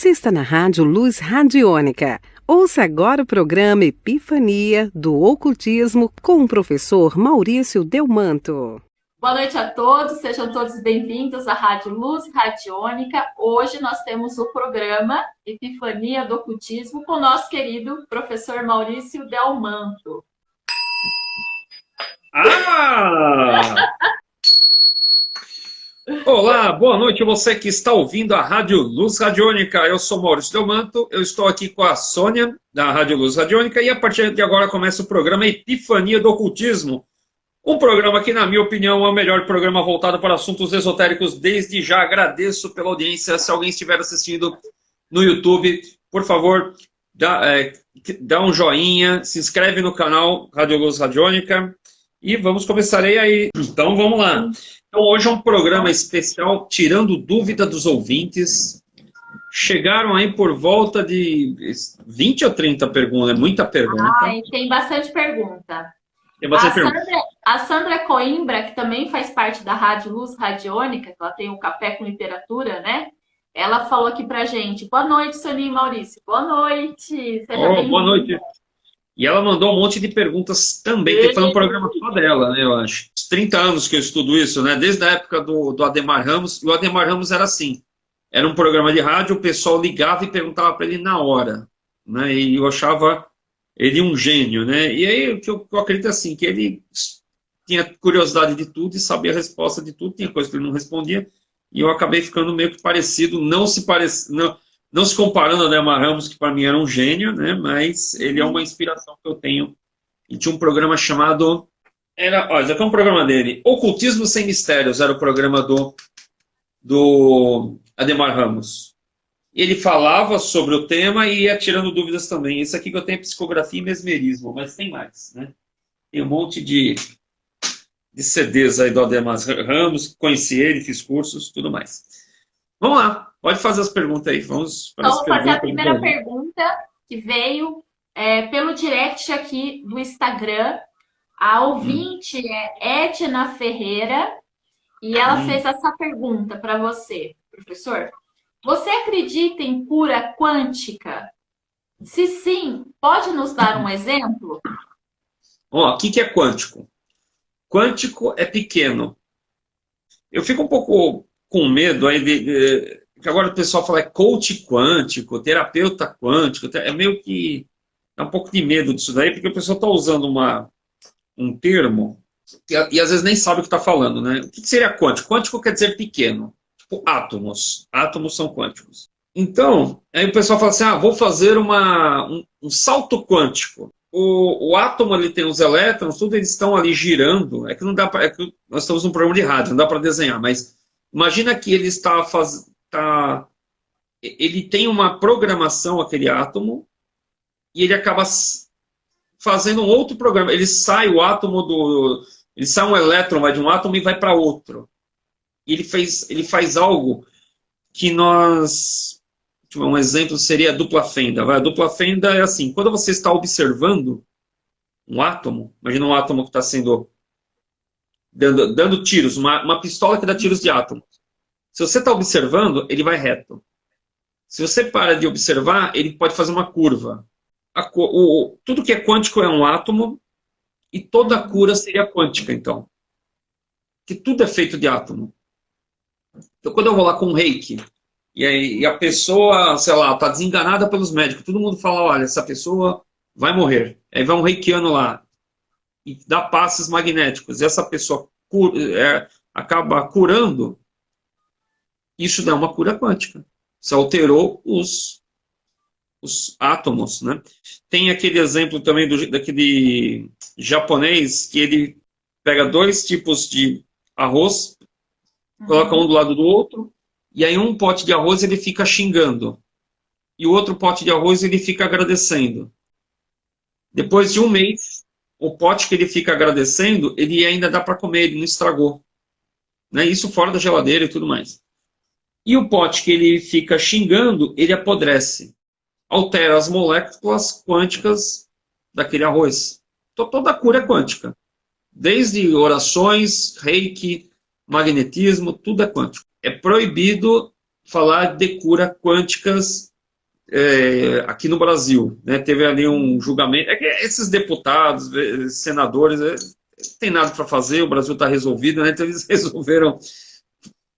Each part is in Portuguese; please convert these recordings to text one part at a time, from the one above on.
Você está na Rádio Luz Radiônica. Ouça agora o programa Epifania do Ocultismo com o professor Maurício Delmanto. Boa noite a todos, sejam todos bem-vindos à Rádio Luz Radiônica. Hoje nós temos o programa Epifania do Ocultismo com o nosso querido professor Maurício Delmanto. Olá, boa noite a você que está ouvindo a Rádio Luz Radiônica. Eu sou Maurício Delmanto, eu estou aqui com a Sônia, da Rádio Luz Radiônica, e a partir de agora começa o programa Epifania do Ocultismo. Um programa que, na minha opinião, é o melhor programa voltado para assuntos esotéricos. Desde já agradeço pela audiência. Se alguém estiver assistindo no YouTube, por favor, dá um joinha, se inscreve no canal Rádio Luz Radiônica e vamos começar aí. Então vamos lá. Então hoje é um programa especial, tirando dúvida dos ouvintes. Chegaram aí por volta de 20 ou 30 perguntas, muita pergunta. E tem bastante pergunta. A Sandra Coimbra, que também faz parte da Rádio Luz Radiônica, que ela tem o Café com Literatura, né? Ela falou aqui pra gente. Boa noite, Soninha e Maurício. Boa noite. Boa noite. E ela mandou um monte de perguntas também, que foi um programa só dela, né, eu acho. 30 anos que eu estudo isso, né? Desde a época do Ademar Ramos. E o Ademar Ramos era assim. Era um programa de rádio, o pessoal ligava e perguntava para ele na hora. Né? E eu achava ele um gênio, né? E aí o que eu acredito é assim, que ele tinha curiosidade de tudo e sabia a resposta de tudo, tinha coisa que ele não respondia, e eu acabei ficando meio que parecido, não se comparando ao Ademar Ramos, que para mim era um gênio, né? Mas ele é uma inspiração que eu tenho. E tinha um programa chamado... Olha, aqui é um programa dele, Ocultismo Sem Mistérios, era o programa do Ademar Ramos. Ele falava sobre o tema e ia tirando dúvidas também. Isso aqui que eu tenho é psicografia e mesmerismo, mas tem mais, né? Tem um monte de CDs aí do Ademar Ramos, conheci ele, fiz cursos, tudo mais. Vamos lá, pode fazer as perguntas aí. Vamos fazer a primeira pergunta que veio pelo direct aqui do Instagram. A ouvinte é Edna Ferreira e ela fez essa pergunta para você, professor. Você acredita em cura quântica? Se sim, pode nos dar um exemplo? O que é quântico? Quântico é pequeno. Eu fico um pouco com medo aí que agora o pessoal fala coach quântico, terapeuta quântico, é meio que dá um pouco de medo disso daí, porque o pessoal está usando um termo e às vezes nem sabe o que está falando, né? O que seria quântico? Quântico quer dizer pequeno. Tipo átomos. Átomos são quânticos. Então, aí o pessoal fala assim, vou fazer um salto quântico. O átomo ali tem os elétrons, tudo eles estão ali girando. É que não dá para. Nós estamos num programa de rádio, não dá para desenhar, mas imagina que ele ele tem uma programação, aquele átomo, e ele acaba fazendo um outro programa. Ele sai ele sai um elétron, vai de um átomo e vai para outro. E ele faz algo que um exemplo seria a dupla fenda. A dupla fenda é assim, quando você está observando um átomo, imagina um átomo que está sendo dando tiros, uma pistola que dá tiros de átomo. Se você está observando, ele vai reto. Se você para de observar, ele pode fazer uma curva. Tudo que é quântico é um átomo e toda a cura seria quântica, então. Que tudo é feito de átomo. Então, quando eu vou lá com um reiki, e a pessoa, sei lá, está desenganada pelos médicos, todo mundo fala, olha, essa pessoa vai morrer. Aí vai um reikiano lá e dá passes magnéticos, e essa pessoa acaba curando, isso dá uma cura quântica. Você alterou os átomos, né? Tem aquele exemplo também daquele japonês, que ele pega 2 tipos de arroz, coloca um do lado do outro, e aí um pote de arroz ele fica xingando. E o outro pote de arroz ele fica agradecendo. Depois de um mês, o pote que ele fica agradecendo, ele ainda dá para comer, ele não estragou. Né? Isso fora da geladeira e tudo mais. E o pote que ele fica xingando, ele apodrece. Altera as moléculas quânticas daquele arroz. Então, toda a cura é quântica. Desde orações, reiki, magnetismo, tudo é quântico. É proibido falar de cura quânticas aqui no Brasil, né? Teve ali um julgamento. É que esses deputados, senadores, não tem nada para fazer, o Brasil está resolvido, né? Então eles resolveram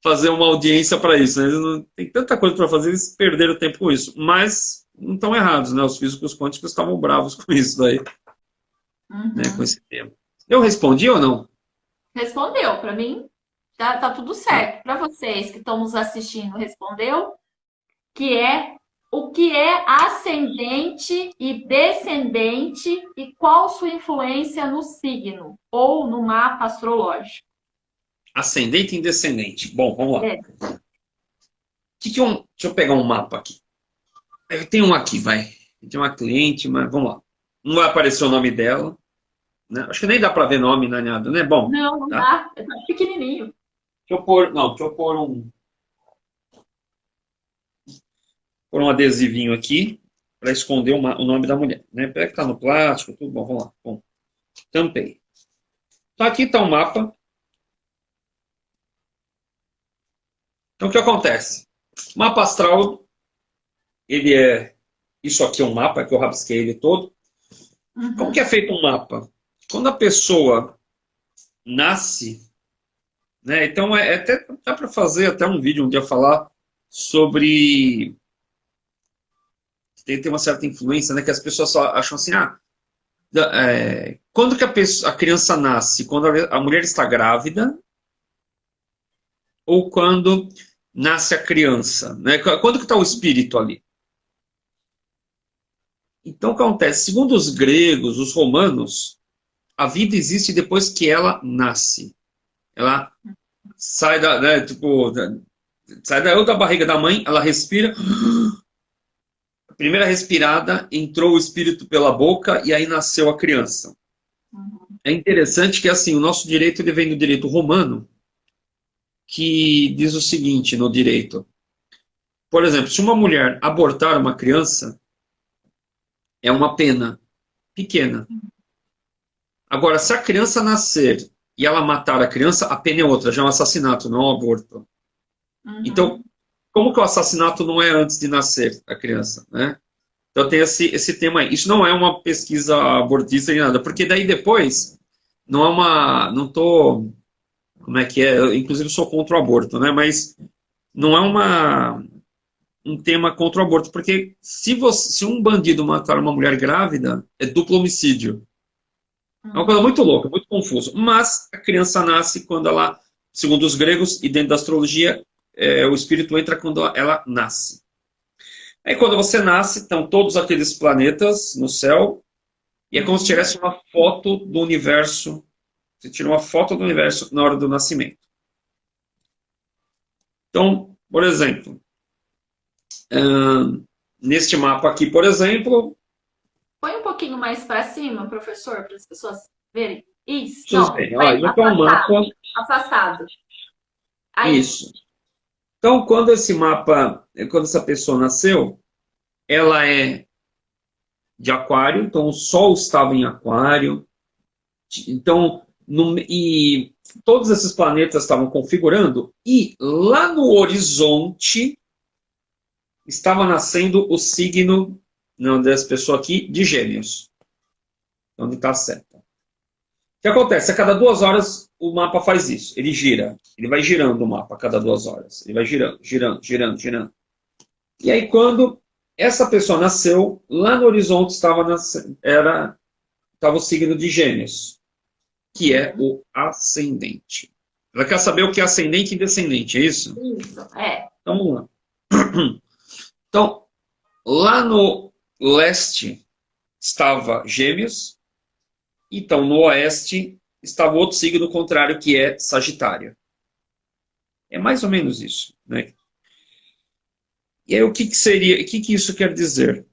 fazer uma audiência para isso, né? Eles não tem tanta coisa para fazer, eles perderam tempo com isso. Mas não estão errados, né? Os físicos quânticos estavam bravos com isso daí, né? Com esse tema. Eu respondi ou não? Respondeu, para mim tá tudo certo. Para vocês que estão nos assistindo, respondeu, o que é ascendente e descendente e qual sua influência no signo ou no mapa astrológico. Ascendente e descendente. Bom, vamos lá. É. Deixa eu pegar um mapa aqui. Eu tenho um aqui, vai. Tem uma cliente, mas vamos lá. Não vai aparecer o nome dela, né? Acho que nem dá para ver nome, não é nada, né? Bom, Não tá? dá. Tá pequenininho. Deixa eu pôr um adesivinho aqui para esconder o nome da mulher, né? Pega que tá no plástico, tudo bom, vamos lá. Bom, tampei. Então aqui está o mapa. Então o que acontece? O mapa astral, ele é... Isso aqui é um mapa, que eu rabisquei ele todo. Como que é feito um mapa? Quando a pessoa nasce, né? Então até dá para fazer até um vídeo um dia falar sobre... Tem uma certa influência, né? Que as pessoas só acham assim, quando que a criança nasce? Quando a mulher está grávida ou quando nasce a criança, né? Quando que está o espírito ali? Então, o que acontece? Segundo os gregos, os romanos, a vida existe depois que ela nasce. Ela sai sai da barriga da mãe, ela respira. A primeira respirada, entrou o espírito pela boca e aí nasceu a criança. É interessante que assim, o nosso direito ele vem do direito romano, que diz o seguinte no direito. Por exemplo, se uma mulher abortar uma criança, é uma pena pequena. Agora, se a criança nascer e ela matar a criança, a pena é outra, já é um assassinato, não é um aborto. Então, como que o assassinato não é antes de nascer a criança, né? Então tem esse tema aí. Isso não é uma pesquisa abortista nem nada, porque daí depois não é uma... Não tô... Como é que é? Eu, inclusive sou contra o aborto, né? Mas não é um tema contra o aborto, porque se um bandido matar uma mulher grávida, é duplo homicídio. É uma coisa muito louca, muito confuso. Mas a criança nasce quando ela, segundo os gregos e dentro da astrologia, o espírito entra quando ela nasce. Aí quando você nasce, estão todos aqueles planetas no céu, e é como se tivesse uma foto do universo. Você tira uma foto do universo na hora do nascimento. Então, por exemplo, neste mapa aqui, por exemplo... Põe um pouquinho mais para cima, professor, para as pessoas verem. Isso. Não, olha, aqui é um mapa... Afastado. Aí. Isso. Então, quando essa pessoa nasceu, ela é de aquário, então o Sol estava em aquário, então, e todos esses planetas estavam configurando, e lá no horizonte estava nascendo o signo dessa pessoa aqui de Gêmeos, onde está a seta. O que acontece? A cada 2 horas o mapa faz isso. Ele gira. Ele vai girando o mapa a cada 2 horas. Ele vai girando, girando, girando, girando. E aí quando essa pessoa nasceu, lá no horizonte estava o signo de Gêmeos, que é o ascendente. Ela quer saber o que é ascendente e descendente, é isso? Isso, é. Então vamos lá. Então, lá no leste estava Gêmeos. Então, no oeste, estava outro signo contrário, que é Sagitário. É mais ou menos isso, né? E aí, o que isso quer dizer?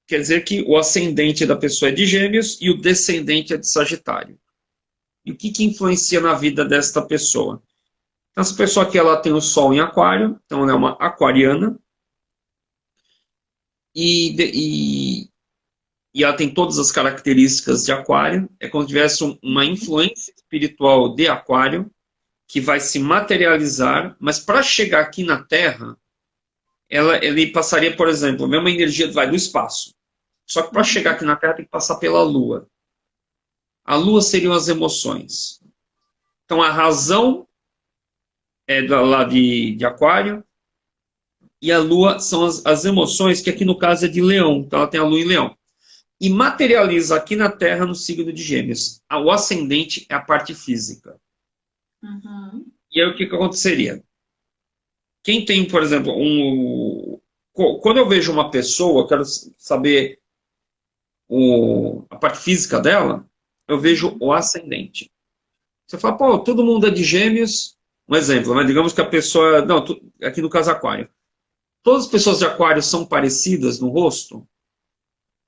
Quer dizer que o ascendente da pessoa é de Gêmeos e o descendente é de Sagitário. E o que influencia na vida desta pessoa? Então, essa pessoa aqui, ela tem o Sol em Aquário, então ela é uma aquariana. E ela tem todas as características de Aquário. É como se tivesse uma influência espiritual de Aquário que vai se materializar, mas para chegar aqui na Terra, ele passaria, por exemplo, a mesma energia vai do espaço. Só que para chegar aqui na Terra tem que passar pela Lua. A Lua seriam as emoções. Então a razão é lá de Aquário e a Lua são as emoções, que aqui no caso é de Leão. Então ela tem a Lua em Leão. E materializa aqui na Terra no signo de Gêmeos. O ascendente é a parte física. Uhum. E aí o que aconteceria? Quem tem, por exemplo, quando eu vejo uma pessoa, eu quero saber a parte física dela, eu vejo o ascendente. Você fala, pô, todo mundo é de Gêmeos. Um exemplo, né? Digamos que a pessoa... Não, aqui no caso Aquário. Todas as pessoas de Aquário são parecidas no rosto?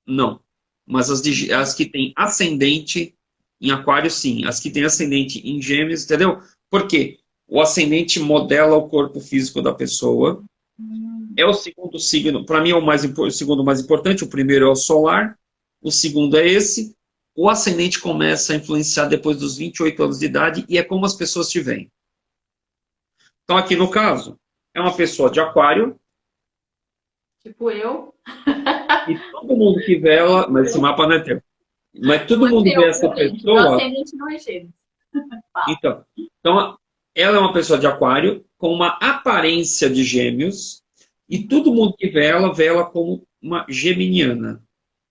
Não. Mas as que têm ascendente em Aquário, sim. As que têm ascendente em Gêmeos, entendeu? Por quê? O ascendente modela o corpo físico da pessoa. É o segundo signo. Para mim é o segundo mais importante. O primeiro é o solar. O segundo é esse. O ascendente começa a influenciar depois dos 28 anos de idade e é como as pessoas te veem. Então aqui no caso, é uma pessoa de Aquário. Tipo eu. E todo mundo que vê ela, mas esse mapa não é teu. Mas todo mundo vê essa Meu pessoa. ascendente não é Gêmeos. Então, ela é uma pessoa de Aquário com uma aparência de Gêmeos e todo mundo que vê ela como uma geminiana.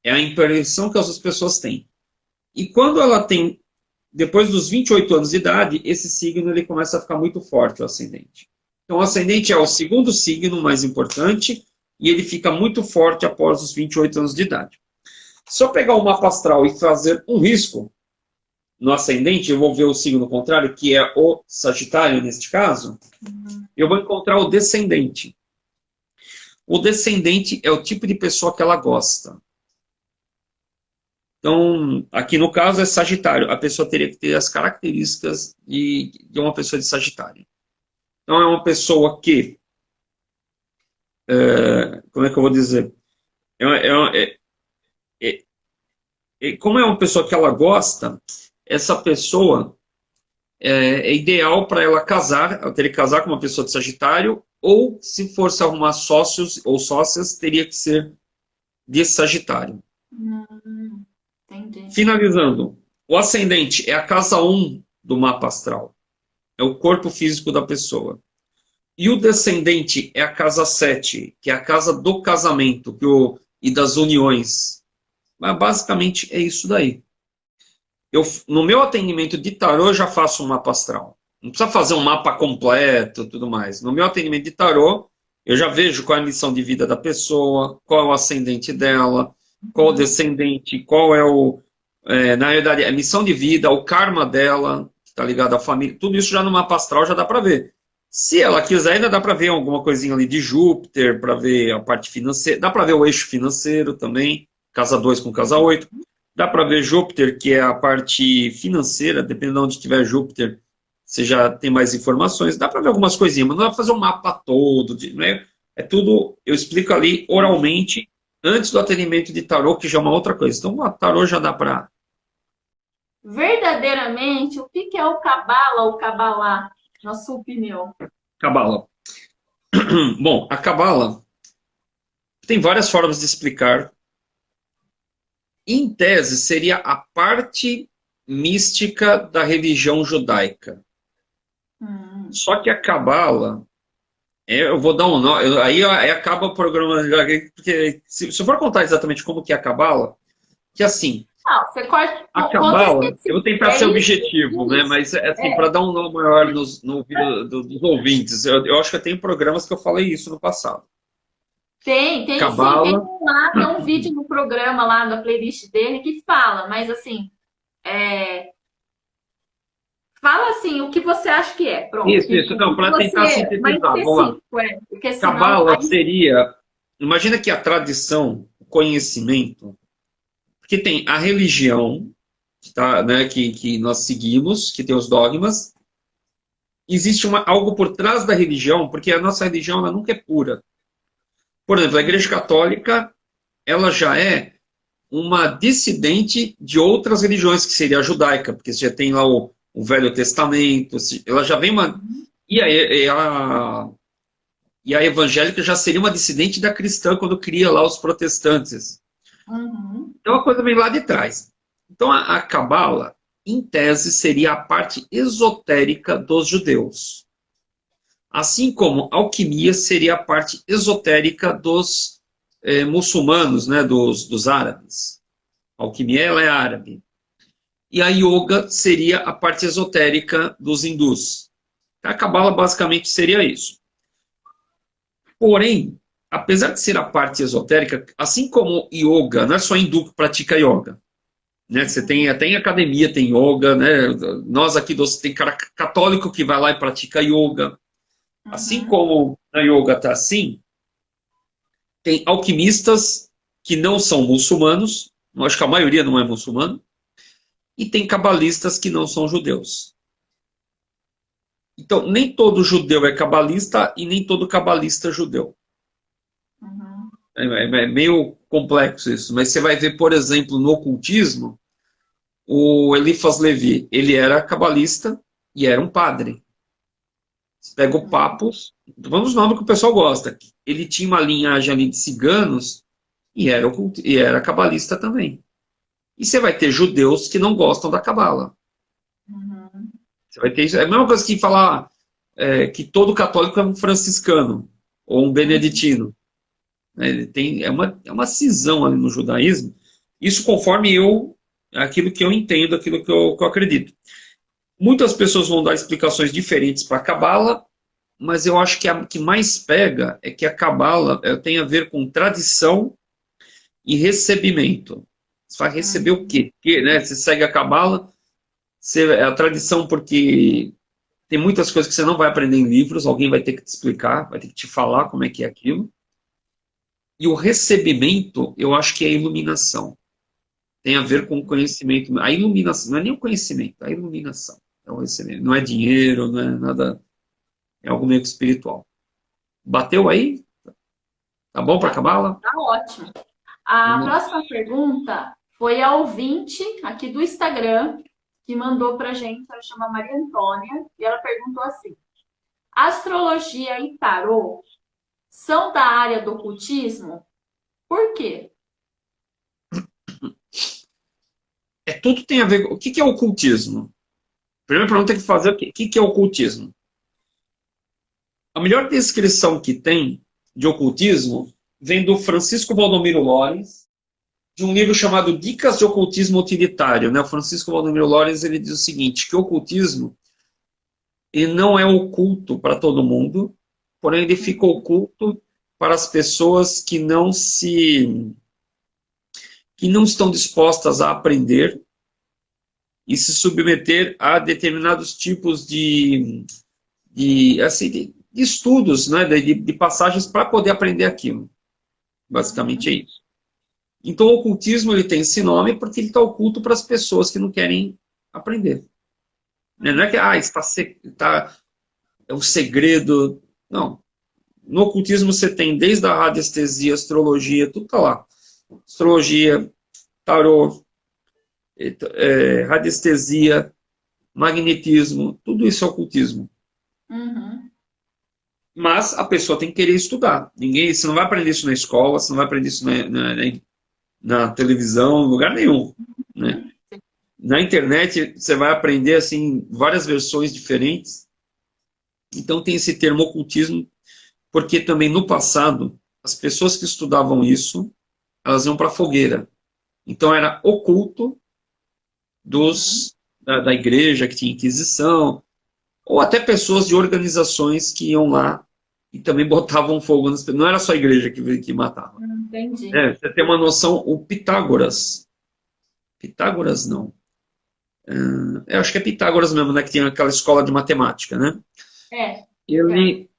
É a impressão que as pessoas têm. E quando ela tem, depois dos 28 anos de idade, esse signo ele começa a ficar muito forte, o ascendente. Então, o ascendente é o segundo signo mais importante e ele fica muito forte após os 28 anos de idade. Se eu pegar o mapa astral e fazer um risco no ascendente, eu vou ver o signo contrário, que é o Sagitário, neste caso, eu vou encontrar o descendente. O descendente é o tipo de pessoa que ela gosta. Então, aqui no caso é Sagitário. A pessoa teria que ter as características de uma pessoa de Sagitário. Então, é uma pessoa que... como é que eu vou dizer? Como é uma pessoa que ela gosta, essa pessoa é ideal para ela casar. Ela teria que casar com uma pessoa de Sagitário, ou se fosse arrumar sócios ou sócias, teria que ser de Sagitário. Entendi. Finalizando, o ascendente é a casa 1 do mapa astral. É o corpo físico da pessoa. E o descendente é a casa 7, que é a casa do casamento e das uniões. Mas basicamente é isso daí. No meu atendimento de tarô, eu já faço um mapa astral. Não precisa fazer um mapa completo e tudo mais. No meu atendimento de tarô, eu já vejo qual é a missão de vida da pessoa, qual é o ascendente dela, qual é o descendente, qual é na verdade, a missão de vida, o karma dela, que está ligado à família. Tudo isso já no mapa astral já dá para ver. Se ela quiser, ainda dá para ver alguma coisinha ali de Júpiter, para ver a parte financeira. Dá para ver o eixo financeiro também, casa 2 com casa 8. Dá para ver Júpiter, que é a parte financeira, dependendo de onde tiver Júpiter, você já tem mais informações. Dá para ver algumas coisinhas, mas não dá para fazer um mapa todo. Né? É tudo, eu explico ali oralmente, antes do atendimento de tarô, que já é uma outra coisa. Então, o tarô já dá para... Verdadeiramente, o que é o Cabala ou Cabalá, na sua opinião? Cabala. Bom, a Cabala tem várias formas de explicar. Em tese, seria a parte mística da religião judaica. Só que a Cabala, eu vou dar um nome, aí acaba o programa, porque se eu for contar exatamente como que é a Cabala, que assim, não, você corta, a Cabala, eu vou tentar ser objetivo, né? Mas assim, para dar um nome maior no ouvido dos ouvintes, eu acho que eu tenho programas que eu falei isso no passado. Tem Cabala. Sim, tem um vídeo no programa lá na playlist dele que fala, mas assim, fala assim, o que você acha que é, pronto. Isso, não, para tentar sintetizar, vamos lá. Porque senão, Cabala seria, imagina que a tradição, o conhecimento, porque tem a religião, né, que nós seguimos, que tem os dogmas, existe algo por trás da religião, porque a nossa religião ela nunca é pura. Por exemplo, a Igreja Católica, ela já é uma dissidente de outras religiões, que seria a judaica, porque você já tem lá o Velho Testamento, ela já vem uma... E aí E a evangélica já seria uma dissidente da cristã quando cria lá os protestantes. Uhum. Então, a coisa vem lá de trás. Então, a Cabala, em tese, seria a parte esotérica dos judeus. Assim como a alquimia seria a parte esotérica dos muçulmanos, né, dos árabes. A alquimia ela é árabe. E a yoga seria a parte esotérica dos hindus. A Cabala basicamente seria isso. Porém, apesar de ser a parte esotérica, assim como yoga, não é só hindu que pratica yoga. Né? Você tem até em academia, tem yoga, né? Nós aqui tem cara católico que vai lá e pratica yoga. Assim como na yoga está assim, tem alquimistas que não são muçulmanos, acho que a maioria não é muçulmano, e tem cabalistas que não são judeus. Então, nem todo judeu é cabalista e nem todo cabalista é judeu. Uhum. É meio complexo isso, mas você vai ver, por exemplo, no ocultismo, o Eliphas Levi, ele era cabalista e era um padre. Você pega o Papos, vamos no nome que o pessoal gosta. Ele tinha uma linhagem ali de ciganos e era cabalista também. E você vai ter judeus que não gostam da cabala. Uhum. Você vai ter isso. É a mesma coisa que falar que todo católico é um franciscano ou um beneditino. Ele é uma cisão ali no judaísmo. Isso conforme aquilo que eu entendo, aquilo que eu acredito. Muitas pessoas vão dar explicações diferentes para a cabala, mas eu acho que a que mais pega é que a cabala tem a ver com tradição e recebimento. Você vai receber o quê? Porque, né, você segue a cabala, a tradição porque tem muitas coisas que você não vai aprender em livros, alguém vai ter que te explicar, vai ter que te falar como é que é aquilo. E o recebimento, eu acho que é a iluminação. Tem a ver com o conhecimento. A iluminação, não é nem o conhecimento, a iluminação. É o recebimento. Não é dinheiro, não é nada. É algo meio que espiritual. Bateu aí? Tá bom para cabala? Tá ótimo. A próxima pergunta foi a ouvinte aqui do Instagram que mandou pra gente, ela chama Maria Antônia, e ela perguntou assim: astrologia e tarô são da área do ocultismo? Por quê? Tudo tem a ver. O que é ocultismo? Primeira pergunta que fazer: o que é ocultismo? A melhor descrição que tem de ocultismo vem do Francisco Valdomiro Lorenz, de um livro chamado Dicas de Ocultismo Utilitário. Né? O Francisco Valdomiro Lorenz ele diz o seguinte, que o ocultismo ele não é oculto para todo mundo, porém ele fica oculto para as pessoas que não estão dispostas a aprender e se submeter a determinados tipos de estudos, né, de passagens para poder aprender aquilo. Basicamente é isso. Então o ocultismo ele tem esse nome porque ele está oculto para as pessoas que não querem aprender. Não é que é um segredo. Não. No ocultismo você tem desde a radiestesia, astrologia, tudo está lá. Astrologia, tarô, radiestesia, magnetismo, tudo isso é ocultismo. Uhum. Mas a pessoa tem que querer estudar. Você não vai aprender isso na escola, você não vai aprender isso na televisão, em lugar nenhum. Né? Na internet você vai aprender assim várias versões diferentes. Então tem esse termo ocultismo, porque também no passado as pessoas que estudavam isso, elas iam para a fogueira. Então era oculto da igreja que tinha Inquisição, ou até pessoas de organizações que iam lá e também botavam fogo nas pessoas. Não era só a igreja que matava. Entendi. Você tem uma noção, o Pitágoras não. Eu acho que é Pitágoras mesmo, né? Que tinha aquela escola de matemática, né? Ele,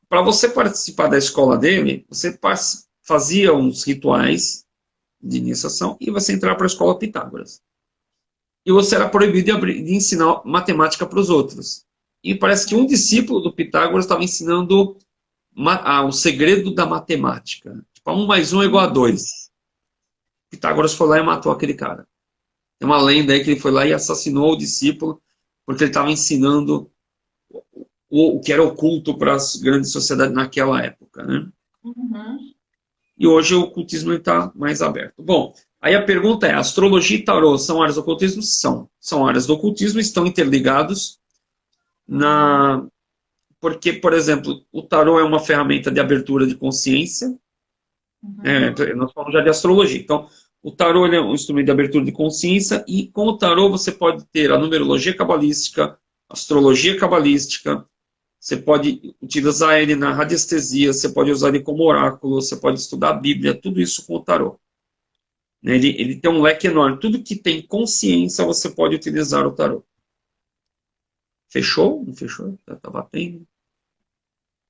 para você participar da escola dele, você fazia uns rituais de iniciação e você entrava para a escola Pitágoras. E você era proibido de ensinar matemática para os outros. E parece que um discípulo do Pitágoras estava ensinando o segredo da matemática. Tipo, 1 mais 1 é igual a 2. Pitágoras foi lá e matou aquele cara. Tem uma lenda aí que ele foi lá e assassinou o discípulo porque ele estava ensinando o que era oculto para as grandes sociedades naquela época, né? Uhum. E hoje o ocultismo está mais aberto. Bom, aí a pergunta é, astrologia e tarô são áreas do ocultismo? São. São áreas do ocultismo, estão interligados porque, por exemplo, o tarô é uma ferramenta de abertura de consciência. Nós falamos já de astrologia. Então, o tarô é um instrumento de abertura de consciência e com o tarô você pode ter a numerologia cabalística, astrologia cabalística, você pode utilizar ele na radiestesia, você pode usar ele como oráculo, você pode estudar a Bíblia, tudo isso com o tarô. Ele tem um leque enorme. Tudo que tem consciência, você pode utilizar o tarô. Fechou? Não fechou? Tá batendo?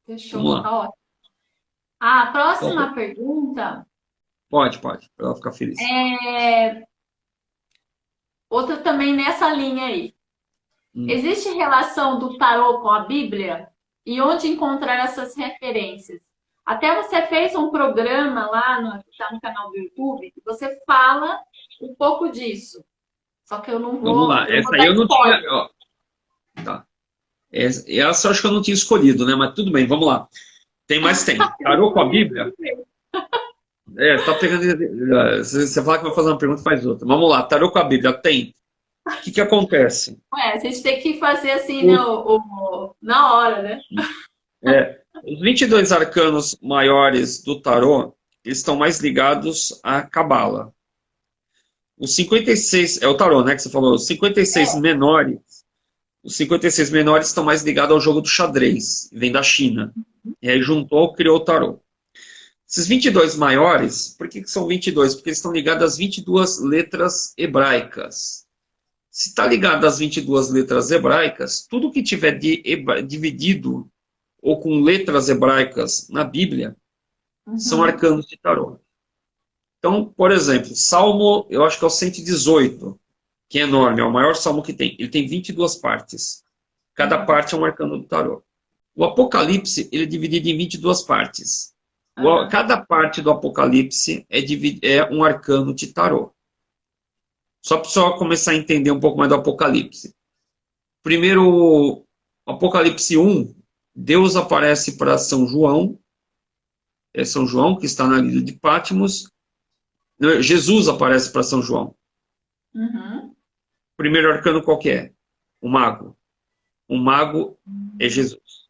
Fechou. Vamos lá. Tá ótimo. A próxima Então, pergunta pode, para ela ficar feliz. é outra também nessa linha aí. Existe relação do tarô com a Bíblia? E onde encontrar essas referências? Até você fez um programa lá tá no canal do YouTube, que você fala um pouco disso. Só que eu não vou. Vamos lá. Essa aí eu não tinha. Ó, tá. Essa eu acho que eu não tinha escolhido, né? Mas tudo bem, vamos lá. Tem mais tem. Tarô com a Bíblia? Você tá pegando. Você fala que vai fazer uma pergunta, faz outra. Vamos lá, tarô com a Bíblia tem. O que acontece? A gente tem que fazer assim, né, na hora, né? Os 22 arcanos maiores do tarô, eles estão mais ligados à Cabala. Os 56, é o tarô, né, que você falou, os 56 menores estão mais ligados ao jogo do xadrez, vem da China. E aí juntou, criou o tarô. Esses 22 maiores, por que são 22? Porque eles estão ligados às 22 letras hebraicas. Se está ligado às 22 letras hebraicas, tudo que tiver dividido ou com letras hebraicas na Bíblia são arcanos de tarô. Então, por exemplo, Salmo, eu acho que é o 118, que é enorme, é o maior salmo que tem. Ele tem 22 partes. Cada parte é um arcano do tarô. O Apocalipse, ele é dividido em 22 partes. Cada parte do Apocalipse é um arcano de tarô. Só para só começar a entender um pouco mais do Apocalipse. Primeiro, Apocalipse 1, Deus aparece para São João. É São João que está na ilha de Patmos. Jesus aparece para São João. Primeiro arcano qual que é? O mago. O mago é Jesus.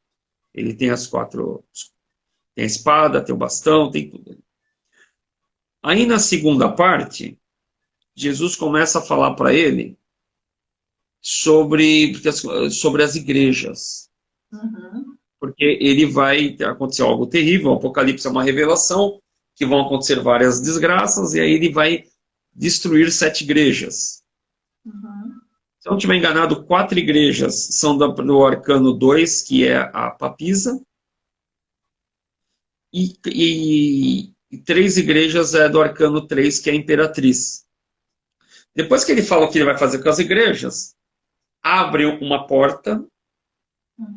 Ele tem as 4... Tem a espada, tem o bastão, tem tudo. Aí na segunda parte, Jesus começa a falar para ele sobre as igrejas. Porque ele vai acontecer algo terrível, o Apocalipse é uma revelação, que vão acontecer várias desgraças, e aí ele vai destruir 7 igrejas. Se eu não estiver enganado, 4 igrejas são do arcano 2, que é a papisa, e 3 igrejas é do arcano 3, que é a imperatriz. Depois que ele fala o que ele vai fazer com as igrejas, abre uma porta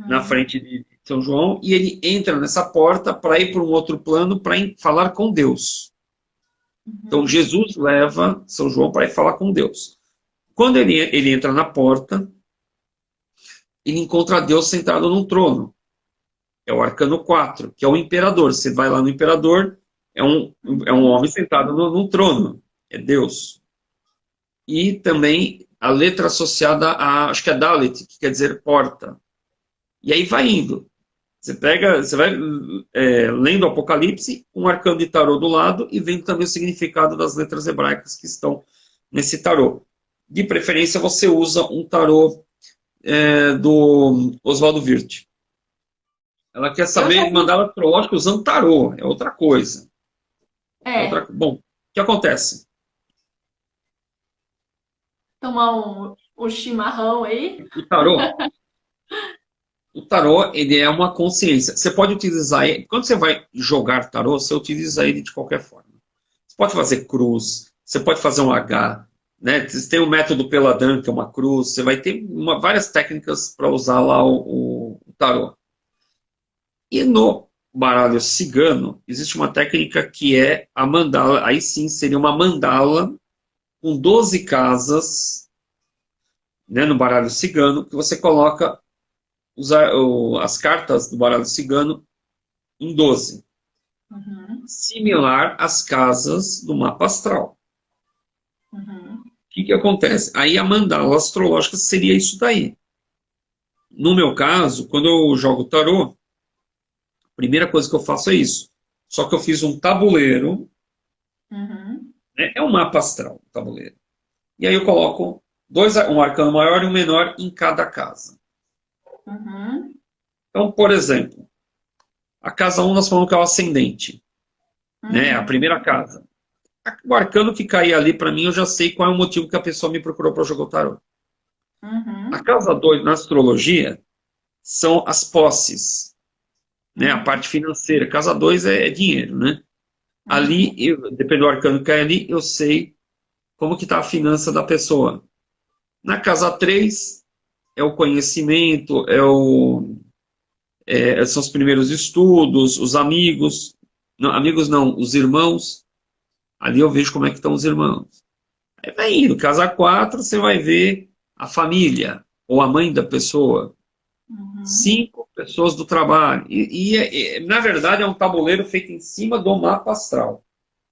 na frente de São João e ele entra nessa porta para ir para um outro plano para falar com Deus. Então Jesus leva São João para ir falar com Deus. Quando ele entra na porta, ele encontra Deus sentado num trono. É o arcano 4, que é o imperador. Você vai lá no imperador, é um homem sentado num trono. É Deus. E também a letra associada a, acho que é Dalet, que quer dizer porta. E aí vai indo. Você vai lendo o Apocalipse, um arcano de tarô do lado, e vendo também o significado das letras hebraicas que estão nesse tarô. De preferência, você usa um tarô do Oswaldo Wirth. Ela quer saber mandar astrológico usando tarô, é outra coisa. Bom, o que acontece? Tomar um chimarrão aí. O tarô, ele é uma consciência. Você pode utilizar ele, quando você vai jogar tarô, você utiliza ele de qualquer forma. Você pode fazer cruz, você pode fazer um H, né? Você tem o método Peladan, que é uma cruz, você vai ter várias técnicas para usar lá o tarô. E no baralho cigano, existe uma técnica que é a mandala, aí sim seria uma mandala com 12 casas, né, no baralho cigano, que você coloca as cartas do baralho cigano em 12. Similar às casas do mapa astral. O que acontece? Aí a mandala astrológica seria isso daí. No meu caso, quando eu jogo tarô, a primeira coisa que eu faço é isso. Só que eu fiz um tabuleiro, né? É um mapa astral, um tabuleiro. E aí eu coloco um arcano maior e um menor em cada casa. Então, por exemplo, a casa 1 nós falamos que é o ascendente. Né? A primeira casa. O arcano que cair ali, para mim, eu já sei qual é o motivo que a pessoa me procurou para jogar o tarô. A casa 2, na astrologia, são as posses. Né? A parte financeira. Casa 2 é dinheiro, né? Ali, dependendo do arcano que cai ali, eu sei como que está a finança da pessoa. Na casa 3, é o conhecimento, são os primeiros estudos, os amigos. Não, amigos não, os irmãos. Ali eu vejo como é que estão os irmãos. Aí vai indo, casa 4, você vai ver a família, ou a mãe da pessoa. 5, pessoas do trabalho. Na verdade, é um tabuleiro feito em cima do mapa astral.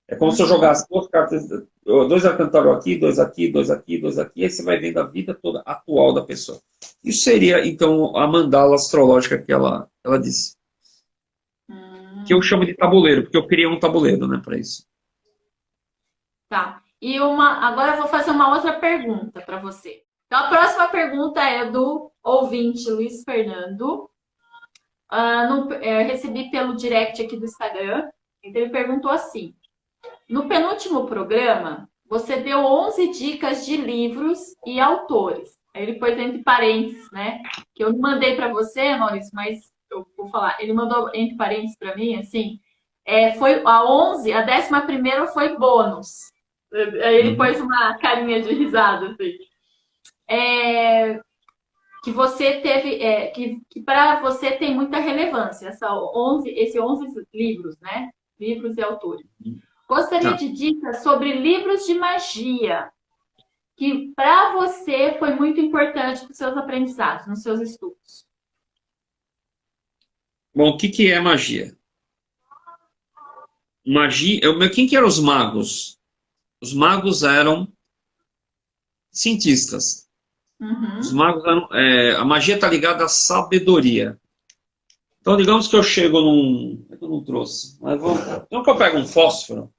É como se eu jogasse 2 cartas, 2 arcanos tarô aqui, 2 aqui, 2 aqui, 2 aqui, e aí você vai vendo a vida toda atual da pessoa. Isso seria, então, a mandala astrológica que ela disse. Que eu chamo de tabuleiro, porque eu criei um tabuleiro, né, para isso. Tá. E agora eu vou fazer uma outra pergunta para você. Então, a próxima pergunta é do ouvinte Luiz Fernando. Recebi pelo direct aqui do Instagram. Então, ele perguntou assim: no penúltimo programa, você deu 11 dicas de livros e autores. Aí ele pôs entre parênteses, né? Que eu não mandei para você, Maurício, mas eu vou falar. Ele mandou entre parênteses para mim, assim. Foi a 11, a 11ª foi bônus. Aí ele pôs uma carinha de risada, assim. Que você teve, que para você tem muita relevância, esses 11 livros, né? Livros e autores. Gostaria de dicas sobre livros de magia, que para você foi muito importante nos seus aprendizados, nos seus estudos. Bom, o que é magia? Magia, quem que eram os magos? Os magos eram cientistas. Os magos eram, a magia está ligada à sabedoria. Então, digamos que eu chego num... Eu não trouxe, mas então que eu pego um fósforo.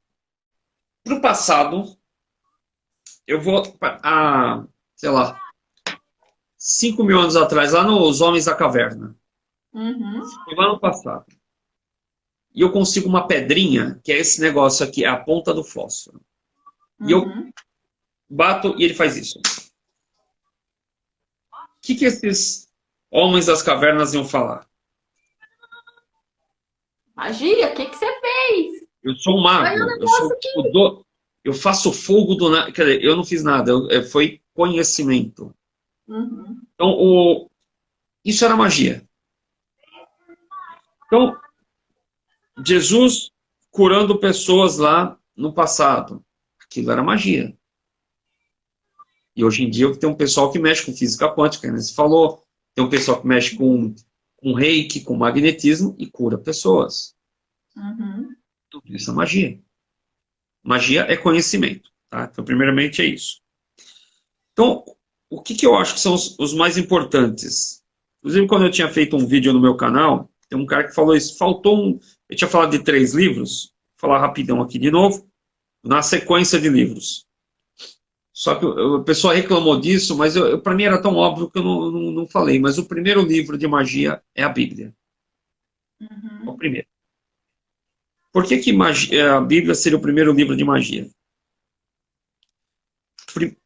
Para o passado, eu vou sei lá, 5.000 anos atrás, lá nos Homens da Caverna. Lá no passado. E eu consigo uma pedrinha, que é esse negócio aqui, é a ponta do fósforo. E eu bato e ele faz isso. O que esses homens das cavernas iam falar? Magia? O que você fez? Eu sou um mago. Eu faço fogo do nada. Quer dizer, eu não fiz nada. Foi conhecimento. Então, isso era magia. Então, Jesus curando pessoas lá no passado. Aquilo era magia. E hoje em dia tem um pessoal que mexe com física quântica, né? Você falou. Tem um pessoal que mexe com reiki, com magnetismo e cura pessoas. Tudo isso é magia. Magia é conhecimento. Tá? Então, primeiramente, é isso. Então, o que eu acho que são os mais importantes? Inclusive, quando eu tinha feito um vídeo no meu canal, tem um cara que falou isso. Eu tinha falado de 3 livros. Vou falar rapidão aqui de novo. Na sequência de livros. Só que a pessoa reclamou disso, mas para mim era tão óbvio que eu não falei. Mas o primeiro livro de magia é a Bíblia. É o primeiro. Por que a Bíblia seria o primeiro livro de magia?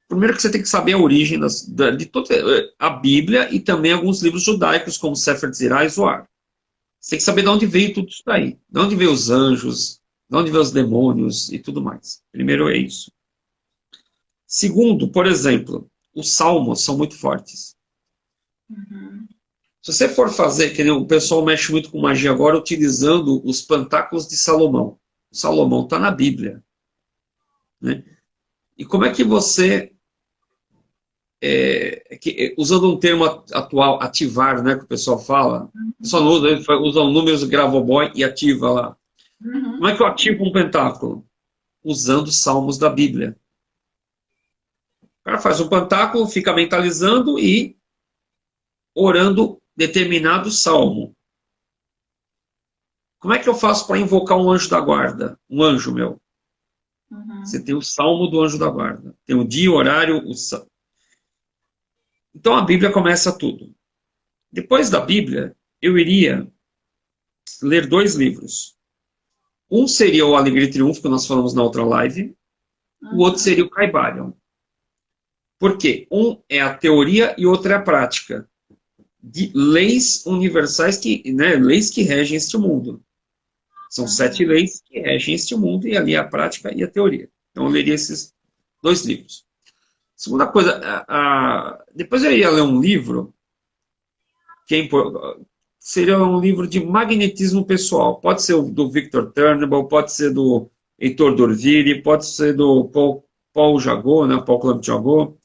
Primeiro que você tem que saber a origem de toda a Bíblia e também alguns livros judaicos, como Sefer Tzirah e Zohar. Você tem que saber de onde veio tudo isso daí. De onde veio os anjos, de onde veio os demônios e tudo mais. Primeiro é isso. Segundo, por exemplo, os salmos são muito fortes. Se você for fazer, que o pessoal mexe muito com magia agora, utilizando os pentáculos de Salomão. Salomão está na Bíblia. Né? E como é que você usando um termo atual, ativar, né, que o pessoal fala, só não usa, usa o números Gravoboy e ativa lá. Como é que eu ativo um pentáculo? Usando salmos da Bíblia. O cara faz um pentáculo, fica mentalizando e orando determinado salmo. Como é que eu faço para invocar um anjo da guarda? Um anjo meu. Você tem o salmo do anjo da guarda. Tem o dia, o horário, o salmo. Então a Bíblia começa tudo. Depois da Bíblia, eu iria ler 2 livros. Um seria o Alegria e Triunfo, que nós falamos na outra live. O outro seria o Caibalion. Por quê? Um é a teoria e outro é a prática. De leis universais, leis que regem este mundo. São 7 leis que regem este mundo, e ali é a prática e a teoria. Então eu leria esses 2 livros. Segunda coisa, depois eu ia ler um livro, seria um livro de magnetismo pessoal. Pode ser do Victor Turnbull, pode ser do Heitor Dorviri, pode ser do Paul Jagot, né, Paul Clement Jagot.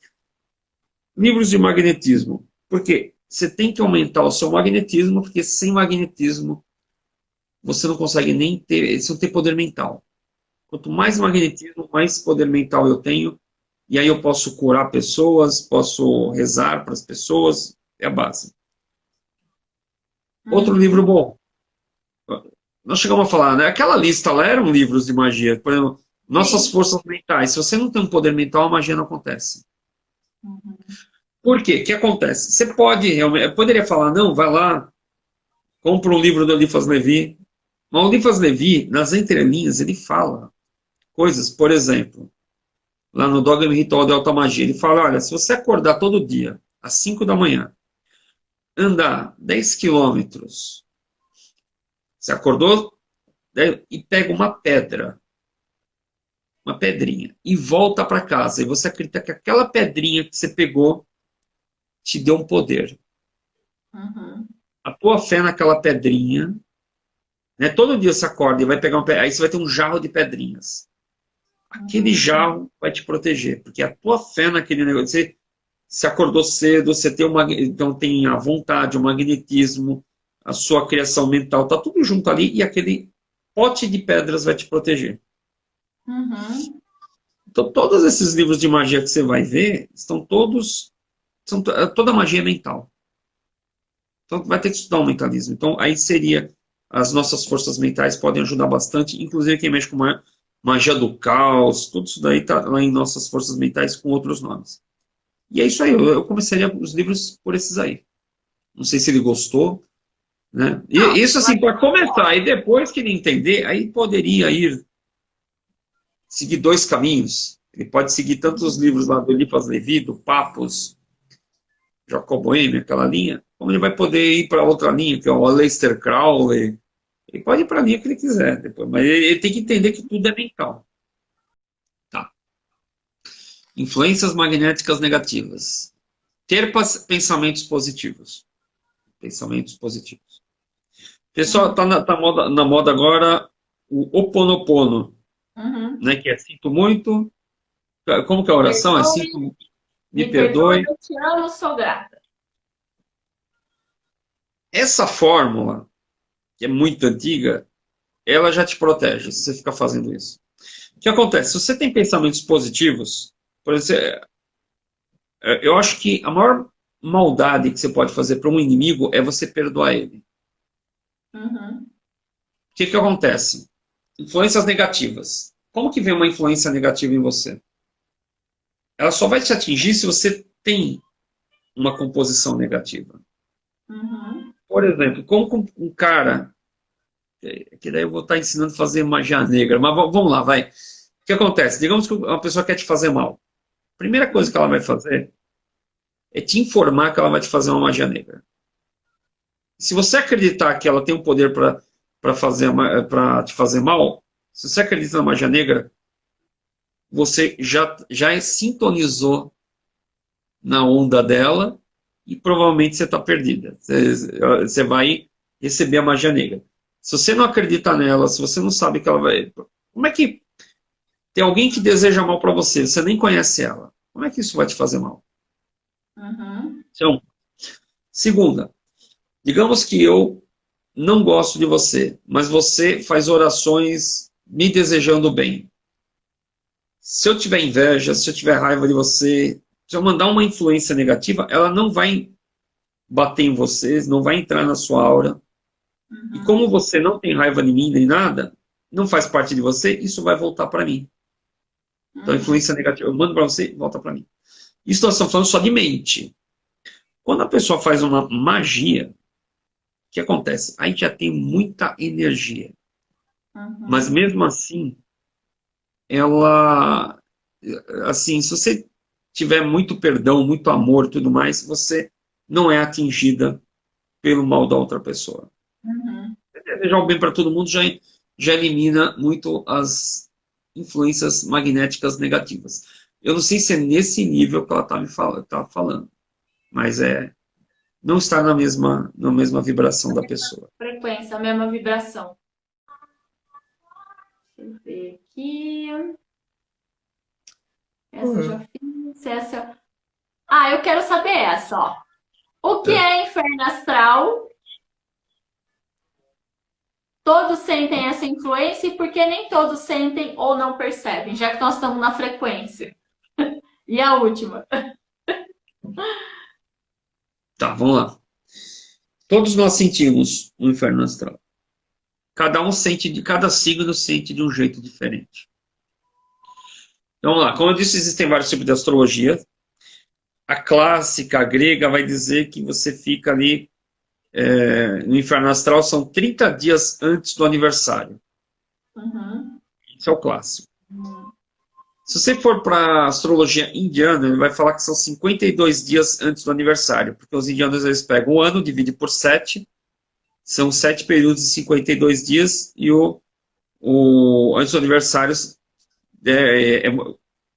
Livros de magnetismo. Por quê? Você tem que aumentar o seu magnetismo, porque sem magnetismo você não consegue nem ter, você não tem poder mental. Quanto mais magnetismo, mais poder mental eu tenho, e aí eu posso curar pessoas, posso rezar para as pessoas, é a base. Outro livro bom. Nós chegamos a falar, né? Aquela lista lá eram livros de magia. Por exemplo, Nossas Forças Mentais. Se você não tem um poder mental, a magia não acontece. Por quê? O que acontece? Você pode realmente... Eu poderia falar, não, vai lá, compra um livro do Eliphas Levi. Mas o Eliphas Levi, nas entrelinhas, ele fala coisas, por exemplo, lá no Dogma Ritual de Alta Magia, ele fala, olha, se você acordar todo dia, às 5 da manhã, andar 10 quilômetros, você acordou, né, e pega uma pedra, uma pedrinha, e volta para casa, e você acredita que aquela pedrinha que você pegou te deu um poder. A tua fé naquela pedrinha, né, todo dia você acorda e vai pegar uma pedrinha, aí você vai ter um jarro de pedrinhas. Aquele jarro vai te proteger, porque a tua fé naquele negócio, você acordou cedo, você tem então tem a vontade, o magnetismo, a sua criação mental, tá tudo junto ali, e aquele pote de pedras vai te proteger. Então todos esses livros de magia que você vai ver, toda magia é mental. Então vai ter que estudar o mentalismo. Então aí seria, as nossas forças mentais podem ajudar bastante, inclusive quem mexe com magia do caos, tudo isso daí está lá em Nossas Forças Mentais com outros nomes. E é isso aí, eu começaria os livros por esses aí. Não sei se ele gostou, né? E isso assim, para começar, e depois que ele entender, aí poderia seguir 2 caminhos. Ele pode seguir tanto os livros lá do Eliphas Levi, do Papos, Jacob Boehme, aquela linha, como ele vai poder ir para outra linha, que é o Aleister Crowley. Ele pode ir para a linha que ele quiser depois, mas ele tem que entender que tudo é mental. Tá. Influências magnéticas negativas. Ter pensamentos positivos. Pensamentos positivos. Pessoal, está na moda agora o Ho'oponopono, né, que é sinto muito. Como que é a oração? É sinto, me perdoe. Eu te amo, sou grata. Essa fórmula, que é muito antiga, ela já te protege se você ficar fazendo isso. O que acontece? Se você tem pensamentos positivos, por exemplo, eu acho que a maior maldade que você pode fazer para um inimigo é você perdoar ele. O que acontece? Influências negativas. Como que vem uma influência negativa em você? Ela só vai te atingir se você tem uma composição negativa. Por exemplo, como um cara... que daí eu vou estar ensinando a fazer magia negra, mas vamos lá, vai. O que acontece? Digamos que uma pessoa quer te fazer mal. A primeira coisa que ela vai fazer é te informar que ela vai te fazer uma magia negra. Se você acreditar que ela tem um poder para te fazer mal, se você acredita na magia negra, você já sintonizou na onda dela e provavelmente você está perdida. Você vai receber a magia negra. Se você não acredita nela, se você não sabe que ela vai... Como é que tem alguém que deseja mal para você, você nem conhece ela? Como é que isso vai te fazer mal? Uhum. Então, segunda, digamos que eu não gosto de você, mas você faz orações me desejando bem. Se eu tiver inveja, se eu tiver raiva de você, se eu mandar uma influência negativa, ela não vai bater em vocês, não vai entrar na sua aura. E como Uhum. você não tem raiva de mim nem nada, não faz parte de você, isso vai voltar para mim. Então, a Uhum. influência negativa, eu mando para você, volta para mim. Isso nós estamos falando só de mente. Quando a pessoa faz uma magia, o que acontece? A gente já tem muita energia. Mas Uhum. mesmo assim, ela, assim, se você tiver muito perdão, muito amor e tudo mais, você não é atingida pelo mal da outra pessoa. Uhum. Desejar o bem para todo mundo já elimina muito as influências magnéticas negativas. Eu não sei se é nesse nível que ela está tá falando, mas não está na mesma vibração da pessoa. Frequência, a mesma vibração. Deixa eu ver aqui. Essa eu já fiz. Essa. Ah, eu quero saber essa, ó. O que É. é inferno astral? Todos sentem essa influência e por que nem todos sentem ou não percebem, já que nós estamos na frequência? E a última? Tá, vamos lá. Todos nós sentimos o inferno astral. Cada um sente, de cada signo sente de um jeito diferente. Então, vamos lá. Como eu disse, existem vários tipos de astrologia. A clássica, a grega, vai dizer que você fica ali no inferno astral, são 30 dias antes do aniversário. Uhum. Isso é o clássico. Se você for para a astrologia indiana, ele vai falar que são 52 dias antes do aniversário, porque os indianos eles pegam o ano, dividem por 7, são 7 períodos de 52 dias, e antes do aniversário,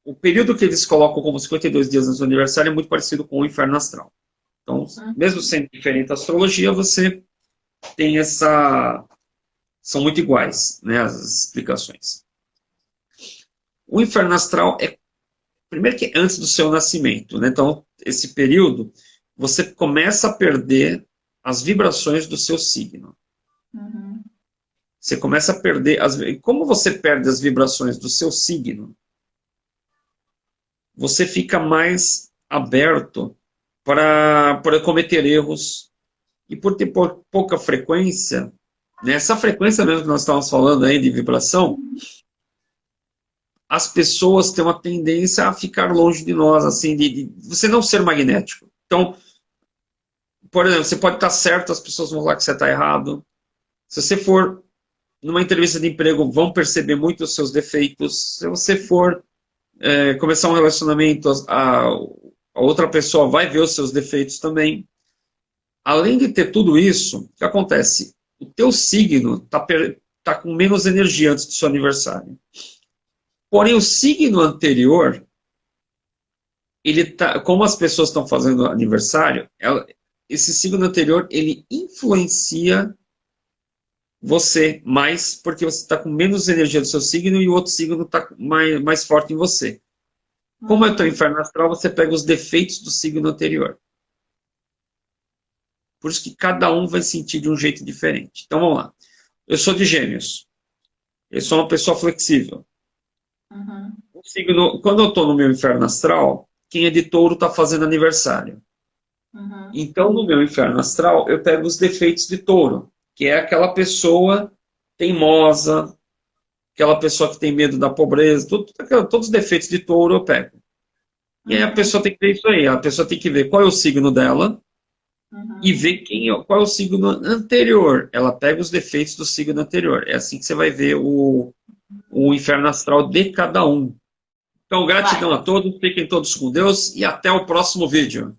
o período que eles colocam como 52 dias antes do aniversário é muito parecido com o inferno astral. Então, mesmo sendo diferente a astrologia, você tem essa... São muito iguais, né, as explicações. O inferno astral é, primeiro que é antes do seu nascimento, né? Então, esse período, você começa a perder as vibrações do seu signo. Uhum. Você começa a perder as... Como você perde as vibrações do seu signo, você fica mais aberto para cometer erros e por ter pouca frequência, né? Essa frequência mesmo que nós estávamos falando aí de vibração, as pessoas têm uma tendência a ficar longe de nós, assim, de você não ser magnético. Então, por exemplo, você pode estar certo, as pessoas vão falar que você está errado. Se você for numa entrevista de emprego, vão perceber muito os seus defeitos. Se você for começar um relacionamento, a outra pessoa vai ver os seus defeitos também. Além de ter tudo isso, o que acontece? O teu signo tá com menos energia antes do seu aniversário. Porém, o signo anterior, como as pessoas estão fazendo aniversário, esse signo anterior, ele influencia você mais, porque você está com menos energia do seu signo e o outro signo está mais forte em você. Como é o teu inferno astral, você pega os defeitos do signo anterior. Por isso que cada um vai sentir de um jeito diferente. Então, vamos lá. Eu sou de Gêmeos. Eu sou uma pessoa flexível. Uhum. Quando eu estou no meu inferno astral, quem é de Touro está fazendo aniversário. Uhum. Então, no meu inferno astral, eu pego os defeitos de Touro, que é aquela pessoa teimosa, aquela pessoa que tem medo da pobreza, todos os defeitos de Touro eu pego. E aí a Uhum. pessoa tem que ver isso aí, a pessoa tem que ver qual é o signo dela e Uhum. ver qual é o signo anterior. Ela pega os defeitos do signo anterior. É assim que você vai ver o inferno astral de cada um. Então, Vai. gratidão a todos, fiquem todos com Deus e até o próximo vídeo.